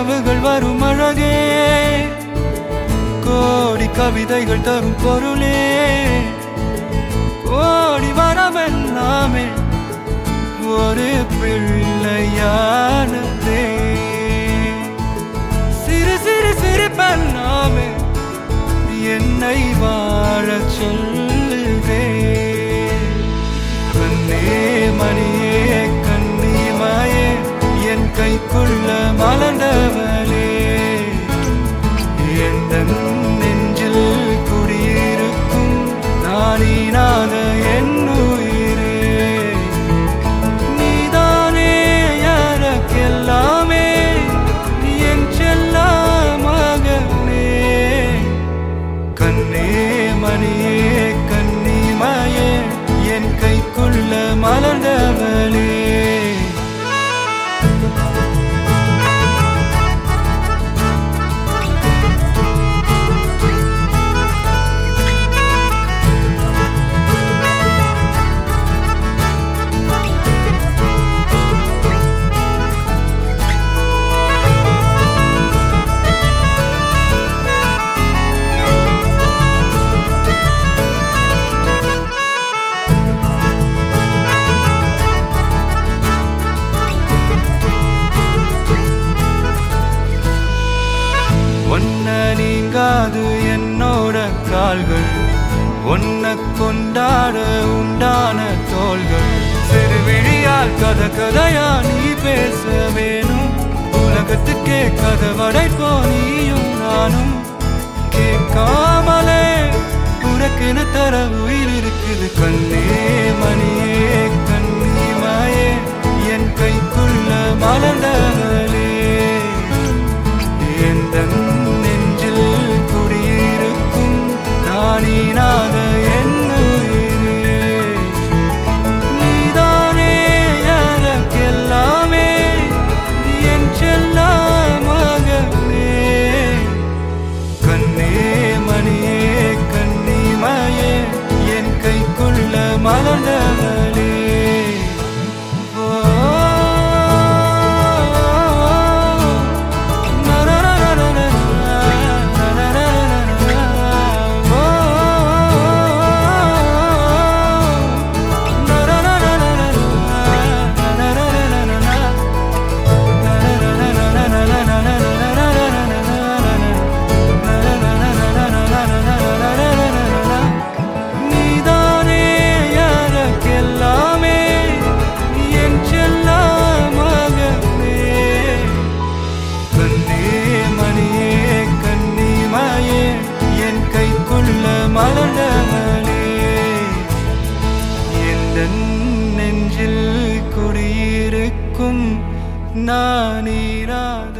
கனவுகள் வரும் அழகே, கோடி கவிதைகள் தரும் பொருளே, கோடி வரமெல்லாமே ஒரு பிள்ளையானதே. சிறு சிறு சிரிப்பெல்லாமே என்னை வாழச் சொல்லுதே. கண்ணே மணியே கண்ணிமாயே என் கைக்குள்ள மலர்ந்தவளே, எந்தன் நெஞ்சில் குடியிருக்கும் நானீனாக என் உயிரே. நீதானே எனக்கெல்லாமே, என் செல்ல மகனே. கண்ணே மணியே கண்ணிமாயே என் கைக்குள்ள மலர்ந்தவளே. ஒன்ன நீங்காது என்னோட கால்கள், ஒன்ன கொண்டாட உண்டான தோள்கள். சிறு விழியால் கதை கதையா நீ பேச வேணும், உலகத்துக்கே கதை வடைப்போ நீயும் நானும். கேட்காமலே உனக்கென தர உயிர் இருக்குது. கண்ணே மணியே கண்ணிமாயே என் கைக்குள்ள மலர்ந்தவளே, எந்தன் நெஞ்சில் குடியிருக்கும் நானீனாக என் உயிரே. நீதானே எனக்கெல்லாமே, என் செல்ல மகனே. கண்ணே மணியே கண்ணிமாயே என் கைக்குள்ள மலர்ந்தவளே. மலர்ந்தவளே, எந்தன் நெஞ்சில் குடியிருக்கும் நானீராத